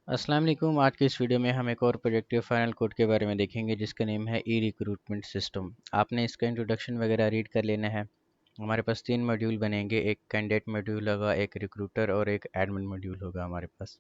अस्सलाम वालेकुम। आज के इस वीडियो में हम एक और प्रोजेक्टिव फाइनल कोड के बारे में देखेंगे जिसका नेम है ई रिक्रूटमेंट सिस्टम। आपने इसका इंट्रोडक्शन वगैरह रीड कर लेना है। हमारे पास तीन मॉड्यूल बनेंगे, एक कैंडिडेट मॉड्यूल होगा, एक रिक्रूटर और एक एडमिन मॉड्यूल होगा हमारे पास।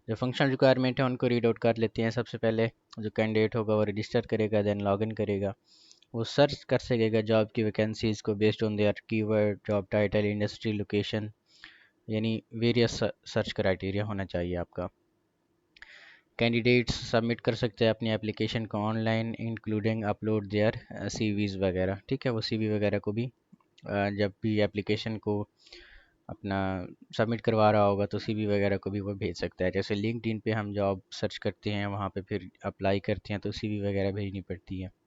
जो फंक्शनल रिक्वायरमेंट है उनको रीड आउट कर लेते हैं। सबसे पहले जो कैंडिडेट होगा वो रजिस्टर करेगा, देन लॉगिन करेगा। वो सर्च कर सकेगा जॉब की वैकेंसीज़ को based on their keyword, job title, industry, location, यानी वेरियस सर्च क्राइटेरिया होना चाहिए आपका। कैंडिडेट्स सबमिट कर सकते हैं अपनी एप्लीकेशन को online, including upload their CVs वगैरह। ठीक है, वो सीवी वगैरह को भी जब भी एप्लीकेशन को अपना सबमिट करवा रहा होगा तो सीवी वगैरह को भी वो भेज सकता है। जैसे लिंक्डइन पे हम जॉब सर्च करते हैं, वहाँ पे फिर अप्लाई करते हैं तो सीवी वगैरह भेजनी पड़ती है।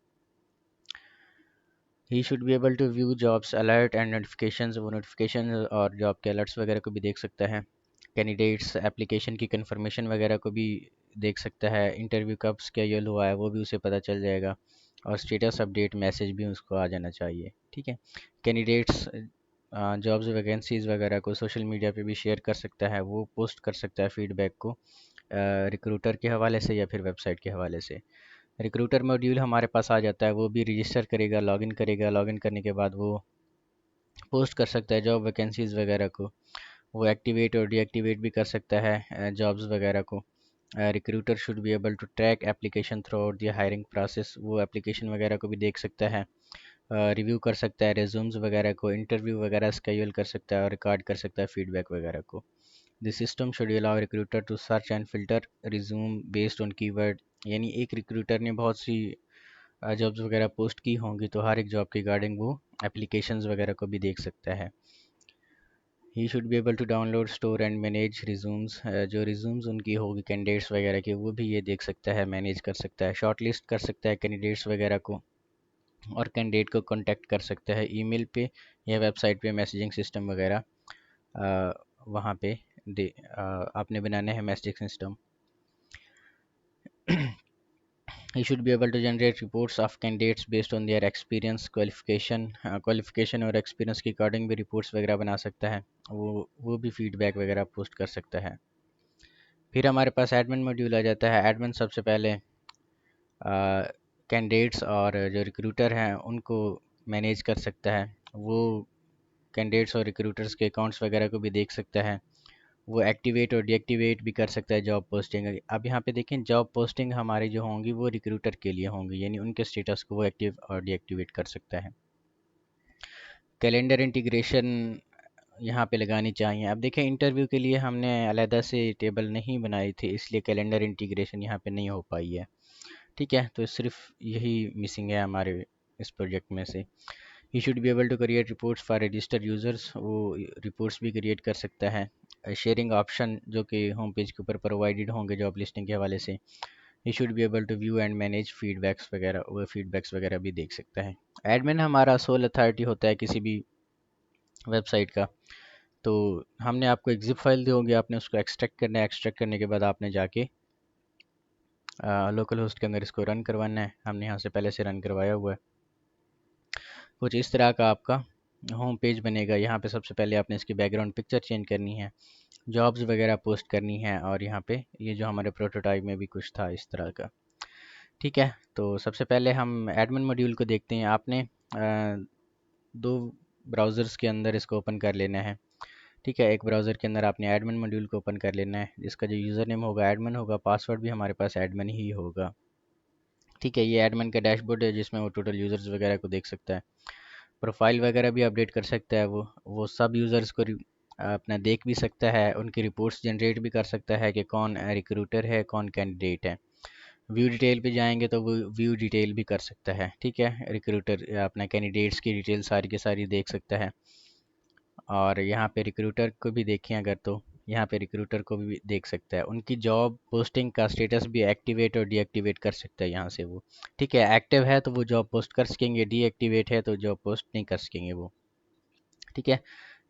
He should be able to view jobs alert and notifications. वो नोटिफिकेशन और जॉब के अलर्ट्स वगैरह को भी देख सकता है। कैंडिडेट्स एप्लीकेशन की कंफर्मेशन वगैरह को भी देख सकता है। इंटरव्यू कब स्केड्यूल हुआ है वो भी उसे पता चल जाएगा, और स्टेटस अपडेट मैसेज भी उसको आ जाना चाहिए। ठीक है, कैंडिडेट्स जॉब्स वैकेंसीज़ वगैरह को सोशल मीडिया पे भी शेयर कर सकता है। वो पोस्ट कर सकता है फीडबैक को रिक्रूटर के हवाले से या फिर वेबसाइट के हवाले से। रिक्रूटर मॉड्यूल हमारे पास आ जाता है, वो भी रजिस्टर करेगा, लॉगिन करेगा। लॉगिन करने के बाद वो पोस्ट कर सकता है जॉब वैकेंसीज़ वगैरह को। वो एक्टिवेट और डीएक्टिवेट भी कर सकता है जॉब्स वगैरह को। Recruiter should be able to track application throughout the hiring process. वो एप्लीकेशन वगैरह को भी देख सकता है, रिव्यू कर सकता है रिज्यूम्स वगैरह को, इंटरव्यू वगैरह स्केड्यूल कर सकता है और रिकॉर्ड कर सकता है फीडबैक वगैरह को। This system should allow recruiter to search and filter resume based on keyword. यानी एक रिक्रूटर ने बहुत सी जॉब्स वगैरह पोस्ट की होंगी तो हर एक जॉब के रिगार्डिंग वो एप्लीकेशंस वगैरह को भी देख सकता है। He should be able to download, store and manage resumes. जो रिज्यूम्स उनकी होगी कैंडिडेट्स वगैरह की वो भी ये देख सकता है, मैनेज कर सकता है, शॉर्ट लिस्ट कर सकता है कैंडिडेट्स वगैरह को, और कैंडिडेट को कांटेक्ट कर सकता है ईमेल पे या वेबसाइट पे। मैसेजिंग सिस्टम वगैरह वहाँ पे आपने बनाना है messaging system. He should be able to generate reports of candidates based on their experience, qualification और experience के अकॉर्डिंग भी reports वगैरह बना सकता है। वो भी feedback वगैरह पोस्ट कर सकता है। फिर हमारे पास एडमिन मॉड्यूल आ जाता है। एडमिन सबसे पहले कैंडिडेट्स और जो रिक्रूटर हैं उनको मैनेज कर सकता है। वो कैंडिडेट्स और रिक्रूटर्स के अकाउंट्स वगैरह को भी देख सकता है। वो एक्टिवेट और डीएक्टिवेट भी कर सकता है जॉब पोस्टिंग। अब यहाँ पे देखें, जॉब पोस्टिंग हमारी जो होंगी वो रिक्रूटर के लिए होंगी, यानी उनके स्टेटस को वो एक्टिव और डीएक्टिवेट कर सकता है। कैलेंडर इंटीग्रेशन यहाँ पे लगानी चाहिए। अब देखें, इंटरव्यू के लिए हमने अलहदा से टेबल नहीं बनाई थी, इसलिए कैलेंडर इंटीग्रेशन यहाँ पे नहीं हो पाई है। ठीक है, तो सिर्फ यही मिसिंग है हमारे इस प्रोजेक्ट में से। He should be able to create reports for registered users. वो रिपोर्ट्स भी क्रिएट कर सकता है। शेयरिंग ऑप्शन जो कि होम पेज के ऊपर प्रोवाइडेड होंगे जॉब लिस्टिंग के हवाले से। He should be able to view and manage feedbacks वगैरह, वो फीडबैक्स वगैरह भी देख सकता है। एडमिन हमारा सोल अथॉरिटी होता है किसी भी वेबसाइट का। तो हमने आपको एक जिप फाइल दी होगी, आपने उसको एक्सट्रैक्ट करना है। एक्सट्रैक्ट करने के बाद आपने जाके लोकल होस्ट के अंदर इसको रन करवाना है। हमने यहाँ से पहले से रन करवाया हुआ है। कुछ इस तरह का आपका होम पेज बनेगा। यहाँ पे सबसे पहले आपने इसकी बैकग्राउंड पिक्चर चेंज करनी है, जॉब्स वगैरह पोस्ट करनी है, और यहाँ पे ये जो हमारे प्रोटोटाइप में भी कुछ था इस तरह का। ठीक है, तो सबसे पहले हम एडमिन मॉड्यूल को देखते हैं। आपने दो ब्राउज़र्स के अंदर इसको ओपन कर लेना है। ठीक है, एक ब्राउज़र के अंदर आपने एडमिन मॉड्यूल को ओपन कर लेना है, जिसका जो यूज़र नेम होगा एडमिन होगा, पासवर्ड भी हमारे पास एडमिन ही होगा। ठीक है, ये एडमिन का डैशबोर्ड है जिसमें वो टोटल यूज़र्स वगैरह को देख सकता है। प्रोफाइल वगैरह भी अपडेट कर सकता है। वो सब यूज़र्स को अपना देख भी सकता है, उनकी रिपोर्ट्स जनरेट भी कर सकता है कि कौन रिक्रूटर है, कौन कैंडिडेट है। व्यू डिटेल पे जाएंगे तो वो व्यू डिटेल भी कर सकता है। ठीक है, रिक्रूटर अपना कैंडिडेट्स की डिटेल सारी की सारी देख सकता है। और यहाँ पे रिक्रूटर को भी देखें अगर, तो यहाँ पे रिक्रूटर को भी देख सकता है। उनकी जॉब पोस्टिंग का स्टेटस भी एक्टिवेट और डीएक्टिवेट कर सकता है यहाँ से वो। ठीक है, एक्टिव है तो वो जॉब पोस्ट कर सकेंगे, डीएक्टिवेट है तो जॉब पोस्ट नहीं कर सकेंगे वो। ठीक है,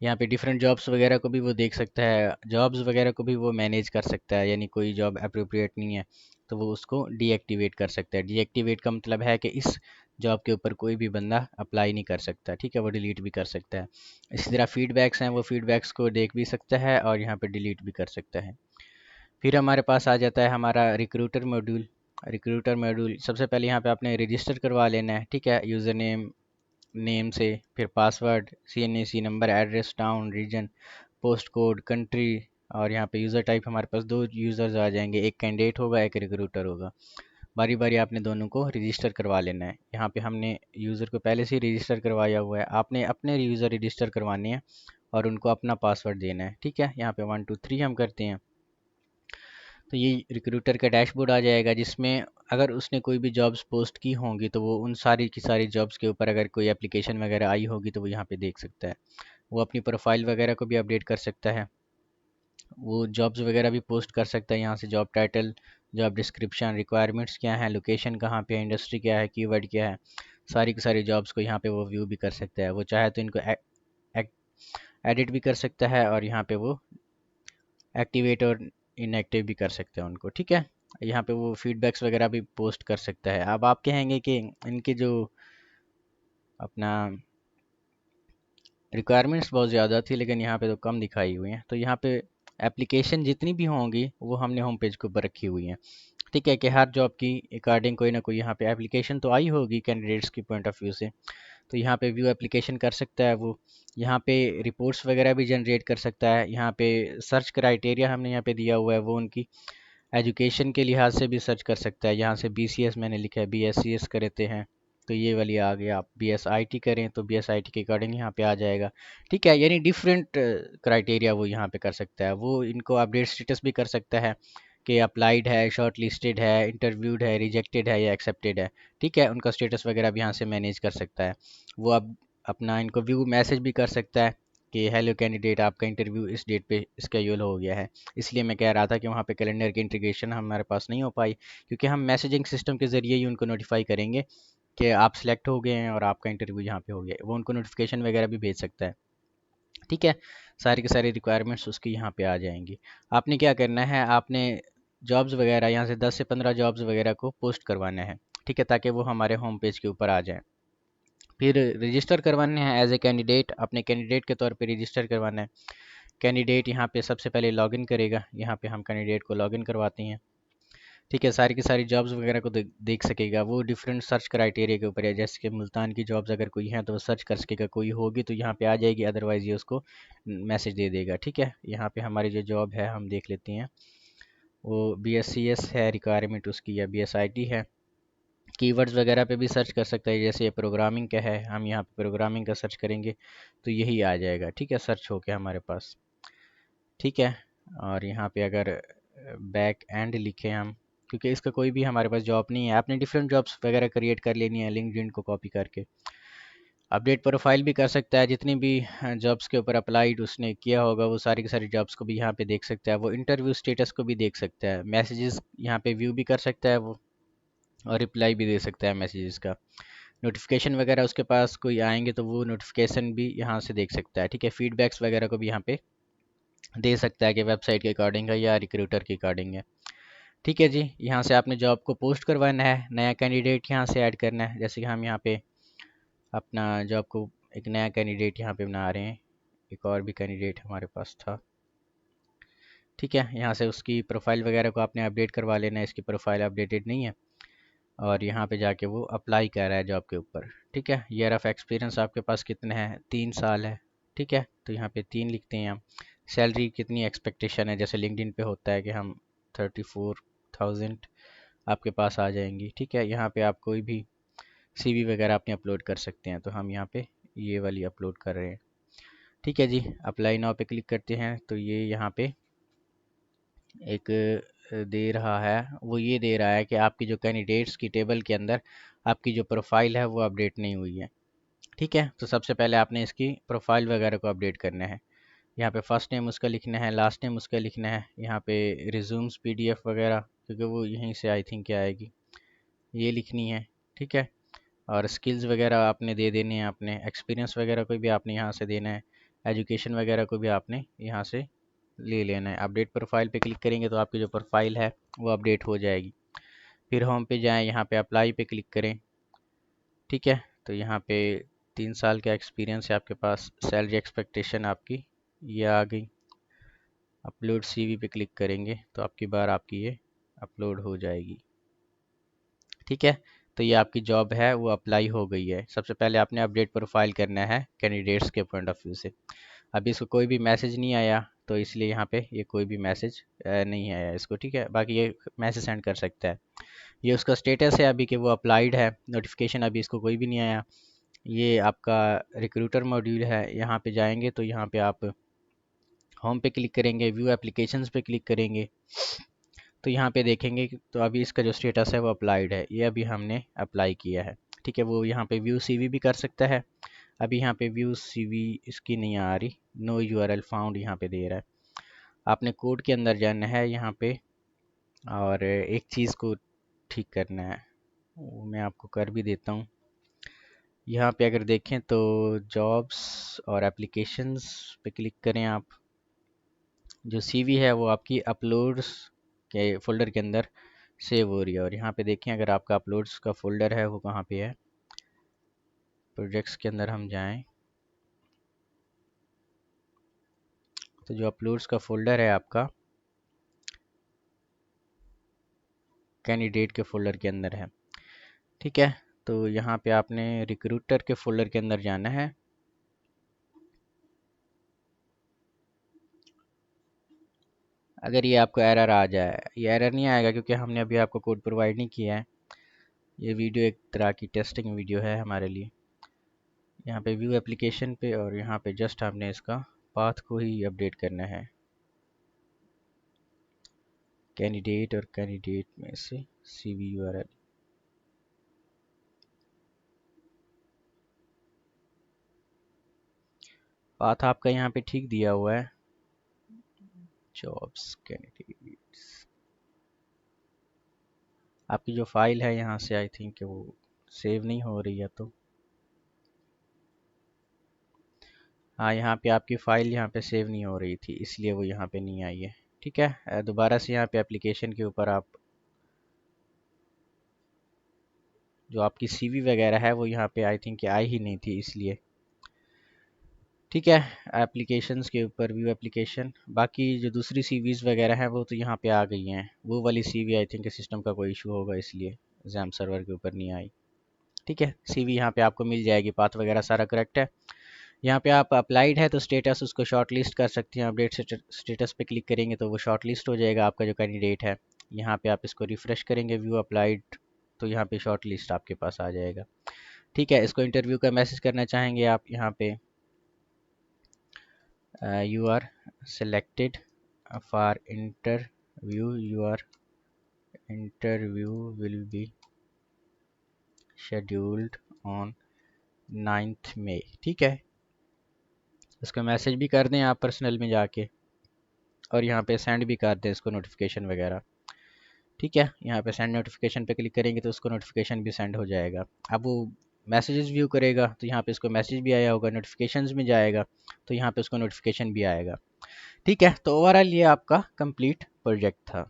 यहाँ पे डिफरेंट जॉब्स वगैरह को भी वो देख सकता है, जॉब्स वगैरह को भी वो मैनेज कर सकता है। यानी कोई जॉब अप्रोप्रिएट नहीं है तो वो उसको डीएक्टिवेट कर सकता है। डीएक्टिवेट का मतलब है कि इस जॉब के ऊपर कोई भी बंदा अप्लाई नहीं कर सकता। ठीक है, वो डिलीट भी कर सकता है। इसी तरह फीडबैक्स हैं, वो फीडबैक्स को देख भी सकता है और यहाँ पे डिलीट भी कर सकता है। फिर हमारे पास आ जाता है हमारा रिक्रूटर मॉड्यूल। रिक्रूटर मॉड्यूल सबसे पहले यहाँ पे आपने रजिस्टर करवा लेना है, ठीक है, यूज़र नेम नेम से, फिर password, CNAC number, address, town, region, post code, country, और यहाँ पे यूज़र टाइप हमारे पास दो यूज़र्स आ जाएंगे, एक कैंडिडेट होगा एक रिक्रूटर होगा। बारी बारी आपने दोनों को रजिस्टर करवा लेना है। यहाँ पे हमने यूज़र को पहले से ही रजिस्टर करवाया हुआ है, आपने अपने यूज़र रजिस्टर करवाने हैं और उनको अपना पासवर्ड देना है, ठीक है। यहाँ पे 1 2 3 हम करते हैं। तो ये रिक्रूटर का डैशबोर्ड आ जाएगा, जिसमें अगर उसने कोई भी जॉब्स पोस्ट की होंगी तो वो उन सारी की सारी जॉब्स के ऊपर अगर कोई एप्लीकेशन वगैरह आई होगी तो वो यहाँ पे देख सकता है। वो अपनी प्रोफाइल वगैरह को भी अपडेट कर सकता है, वो जॉब्स वगैरह भी पोस्ट कर सकता है यहाँ से। Job title, job description, requirements क्या है, लोकेशन कहाँ पे है, इंडस्ट्री क्या है, कीवर्ड क्या है, सारी की सारी जॉब्स को यहाँ पे वो व्यू भी कर सकता है। वो चाहे तो इनको एडिट भी कर सकता है और यहाँ पे वो एक्टिवेट और इनएक्टिव भी कर सकते हैं उनको, ठीक है। यहाँ पे वो फीडबैक्स वगैरह भी पोस्ट कर सकता है। अब आप कहेंगे कि इनके जो अपना रिक्वायरमेंट्स बहुत ज़्यादा थी लेकिन यहाँ पे तो कम दिखाई हुई हैं, तो यहाँ पे एप्लीकेशन जितनी भी होंगी वो हमने होम पेज के ऊपर रखी हुई हैं, ठीक है, कि हर जॉब की अकॉर्डिंग कोई ना कोई यहाँ पे एप्लीकेशन तो आई होगी कैंडिडेट्स की पॉइंट ऑफ व्यू से। तो यहाँ पे व्यू एप्लीकेशन कर सकता है वो, यहाँ पे रिपोर्ट्स वगैरह भी जनरेट कर सकता है। यहाँ पे सर्च क्राइटेरिया हमने यहाँ पे दिया हुआ है, वो उनकी एजुकेशन के लिहाज से भी सर्च कर सकता है। यहाँ से BCS मैंने लिखा है, BSCS करते हैं तो ये वाली आ गई। आप BSIT करें तो BSIT के अकॉर्डिंग यहाँ पे आ जाएगा, ठीक है। यानी डिफरेंट क्राइटेरिया वो यहाँ पे कर सकता है। वो इनको अपडेट स्टेटस भी कर सकता है कि अप्लाइड है, शॉर्ट लिस्टेड है, इंटरव्यूड है, रिजेक्टेड है या एक्सेप्टेड है, ठीक है। उनका स्टेटस वगैरह भी यहाँ से मैनेज कर सकता है। वो अब अपना इनको व्यू मैसेज भी कर सकता है कि हेलो कैंडिडेट, आपका इंटरव्यू इस डेट पे स्केड्यूल हो गया है। इसलिए मैं कह रहा था कि वहाँ पे कैलेंडर की इंटीग्रेशन हमारे पास नहीं हो पाई, क्योंकि हम मैसेजिंग सिस्टम के ज़रिए ही उनको नोटिफाई करेंगे कि आप सिलेक्ट हो गए हैं और आपका इंटरव्यू यहाँ पे हो गया है। वो उनको नोटिफिकेशन वगैरह भी भेज सकता है, ठीक है। सारी की सारी रिक्वायरमेंट्स उसकी यहाँ पे आ जाएंगी। आपने क्या करना है, आपने जॉब्स वगैरह यहाँ से 10 से 15 जॉब्स वगैरह को पोस्ट करवाना है, ठीक है, ताकि वो हमारे होम पेज के ऊपर आ जाए। फिर रजिस्टर करवाने हैं एज ए कैंडिडेट, अपने कैंडिडेट के तौर पे रजिस्टर करवाना है। कैंडिडेट यहाँ पे सबसे पहले लॉगिन करेगा, यहाँ पे हम कैंडिडेट को लॉगिन करवाते हैं, ठीक है। सारी की सारी जॉब्स वगैरह को देख सकेगा। वो डिफरेंट सर्च क्राइटेरिया के ऊपर है, जैसे कि मुल्तान की जॉब्स अगर कोई है तो वो सर्च कर सकेगा, कोई होगी तो यहाँ पे आ जाएगी, अदरवाइज़ ये उसको मैसेज दे देगा, ठीक है। यहाँ पे हमारी जो जॉब है हम देख लेते हैं, वो BSCS है रिक्वायरमेंट उसकी, या BSIT है। कीवर्ड्स वगैरह पे भी सर्च कर सकता है, जैसे ये प्रोग्रामिंग का है, हम यहाँ पे प्रोग्रामिंग का सर्च करेंगे तो यही आ जाएगा, ठीक है, सर्च होके हमारे पास, ठीक है। और यहाँ पे अगर बैक एंड लिखें हम, क्योंकि इसका कोई भी हमारे पास जॉब नहीं है, आपने डिफरेंट जॉब्स वगैरह क्रिएट कर लेनी है लिंक्डइन को कॉपी करके। अपडेट प्रोफाइल भी कर सकता है, जितनी भी जॉब्स के ऊपर अप्लाइड उसने किया होगा वो सारी की सारी जॉब्स को भी यहाँ पे देख सकता है। वो इंटरव्यू स्टेटस को भी देख सकता है, मैसेजेस यहाँ पे व्यू भी कर सकता है वो, और रिप्लाई भी दे सकता है मैसेजेस का। नोटिफिकेशन वगैरह उसके पास कोई आएंगे तो वो नोटिफिकेशन भी यहाँ से देख सकता है, ठीक है। फीडबैक्स वगैरह को भी यहाँ पे दे सकता है कि वेबसाइट के अकॉर्डिंग है या रिक्रूटर के अकॉर्डिंग है, ठीक है जी। यहाँ से आपने जॉब को पोस्ट करवाना है, नया कैंडिडेट यहाँ से ऐड करना है। जैसे कि हम यहाँ पे अपना जॉब को एक नया कैंडिडेट यहाँ पे बना रहे हैं, एक और भी कैंडिडेट हमारे पास था, ठीक है। यहाँ से उसकी प्रोफाइल वगैरह को आपने अपडेट करवा लेना है, इसकी प्रोफाइल अपडेटेड नहीं है, और यहाँ पे जाके वो अप्लाई कर रहा है जॉब के ऊपर, ठीक है। ईयर ऑफ एक्सपीरियंस आपके पास कितना है, 3 साल है, ठीक है, तो यहाँ पे 3 लिखते हैं हम। सैलरी कितनी एक्सपेक्टेशन है, जैसे लिंक्डइन पे होता है कि हम 34,000 आपके पास आ जाएंगी, ठीक है। यहाँ पे आप कोई भी CV वगैरह अपने अपलोड कर सकते हैं, तो हम यहाँ पे ये वाली अपलोड कर रहे हैं, ठीक है जी। अप्लाई नाउ पे क्लिक करते हैं तो ये यहाँ पे एक दे रहा है, वो ये दे रहा है कि आपकी जो कैंडिडेट्स की टेबल के अंदर आपकी जो प्रोफाइल है वो अपडेट नहीं हुई है, ठीक है। तो सबसे पहले आपने इसकी प्रोफाइल वगैरह को अपडेट करना है। यहाँ पे फर्स्ट नेम उसका लिखना है, लास्ट नेम उसका लिखना है, यहाँ पे रिज्यूम्स PDF वगैरह, क्योंकि वो यहीं से आई थिंक क्या आएगी, ये लिखनी है, ठीक है। और स्किल्स वगैरह आपने दे देने हैं, आपने एक्सपीरियंस वगैरह को भी आपने यहाँ से देना है, एजुकेशन वगैरह को भी आपने यहाँ से ले लेना है। अपडेट प्रोफाइल पे क्लिक करेंगे तो आपकी जो प्रोफाइल है वो अपडेट हो जाएगी। फिर होम पे जाएं, यहाँ पे अप्लाई पे क्लिक करें, ठीक है। तो यहाँ पे 3 साल का एक्सपीरियंस है आपके पास, सैलरी एक्सपेक्टेशन आपकी ये आ गई, अपलोड सीवी पे क्लिक करेंगे तो आपकी बार आपकी ये अपलोड हो जाएगी। ठीक है, तो ये आपकी जॉब है वो अप्लाई हो गई है। सबसे पहले आपने अपडेट प्रोफाइल करना है कैंडिडेट्स के पॉइंट ऑफ व्यू से। अभी इसको कोई भी मैसेज नहीं आया तो इसलिए यहाँ पे ये कोई भी मैसेज नहीं आया इसको। ठीक है, बाकी ये मैसेज सेंड कर सकता है। ये उसका स्टेटस है अभी कि वो अप्लाइड है, नोटिफिकेशन अभी इसको कोई भी नहीं आया। ये आपका रिक्रूटर मॉड्यूल है, यहाँ पे जाएंगे तो यहाँ पे आप होम पे क्लिक करेंगे, व्यू एप्लीकेशंस पे क्लिक करेंगे तो यहाँ पे देखेंगे तो अभी इसका जो स्टेटस है वो अप्लाइड है, ये अभी हमने अप्लाई किया है। ठीक है, वो यहाँ पे व्यू सीवी भी कर सकता है। अभी यहाँ पे व्यू सीवी इसकी नहीं आ रही, नो यूआरएल फाउंड यहाँ पे दे रहा है। आपने कोड के अंदर जाना है यहाँ पे और एक चीज़ को ठीक करना है, वो मैं आपको कर भी देता हूँ। यहाँ पे अगर देखें तो जॉब्स और एप्लीकेशंस पे क्लिक करें आप। जो सीवी है वो आपकी अपलोड्स के फोल्डर के अंदर सेव हो रही है। और यहाँ पे देखें अगर आपका अपलोड्स का फोल्डर है वो कहाँ पे है, प्रोजेक्ट्स के अंदर हम जाएं तो जो अपलोड्स का फोल्डर है आपका कैंडिडेट के फोल्डर के अंदर है। ठीक है, तो यहाँ पे आपने रिक्रूटर के फोल्डर के अंदर जाना है। अगर ये आपको एरर आ जाए, ये एरर नहीं आएगा क्योंकि हमने अभी आपको कोड प्रोवाइड नहीं किया है। ये वीडियो एक तरह की टेस्टिंग वीडियो है हमारे लिए। यहाँ पे व्यू एप्लीकेशन पे और यहाँ पे जस्ट आपने इसका पाथ को ही अपडेट करना है, कैंडिडेट और कैंडिडेट में से सीवी यूआरएल। पाथ आपका यहाँ पे ठीक दिया हुआ है, जॉब्स कैंडिडेट्स। आपकी जो फाइल है यहाँ से आई थिंक वो सेव नहीं हो रही है तो हाँ, यहाँ पे आपकी फ़ाइल यहाँ पे सेव नहीं हो रही थी इसलिए वो यहाँ पे नहीं आई है। ठीक है, दोबारा से यहाँ पे एप्लीकेशन के ऊपर आप जो आपकी सीवी वगैरह है वो यहाँ पे आई थिंक आई ही नहीं थी इसलिए। ठीक है, एप्लीकेशंस के ऊपर व्यू एप्लीकेशन, बाकी जो दूसरी सीवीज़ वगैरह हैं वो तो यहाँ पे आ गई हैं। वो वाली सीवी आई थिंक सिस्टम का कोई इशू होगा इसलिए एग्जाम सर्वर के ऊपर नहीं आई। ठीक है, सीवी यहाँ पे आपको मिल जाएगी, पाथ वगैरह सारा करेक्ट है। यहाँ पे आप अप्लाइड है तो स्टेटस उसको शॉर्ट लिस्ट कर सकते हैं। अपडेट स्टेटस पे क्लिक करेंगे तो वो शॉर्ट लिस्ट हो जाएगा आपका जो कैंडिडेट है। यहाँ पे आप इसको रिफ़्रेश करेंगे व्यू अप्लाइड तो यहाँ पे शॉर्ट लिस्ट आपके पास आ जाएगा। ठीक है, इसको इंटरव्यू का मैसेज करना चाहेंगे आप, यहाँ पे you are selected for interview, your interview will be scheduled on 9th May. ठीक है, इसका मैसेज भी कर दें आप पर्सनल में जाके और यहाँ पे सेंड भी कर दें इसको नोटिफिकेशन वगैरह। ठीक है, यहाँ पे सेंड नोटिफिकेशन पे क्लिक करेंगे तो उसको नोटिफिकेशन भी सेंड हो जाएगा। अब वो मैसेजेस व्यू करेगा तो यहाँ पे इसको मैसेज भी आया होगा, नोटिफिकेशंस में जाएगा तो यहाँ पे उसको नोटिफिकेशन भी आएगा। ठीक है, तो ओवरऑल ये आपका कंप्लीट प्रोजेक्ट था।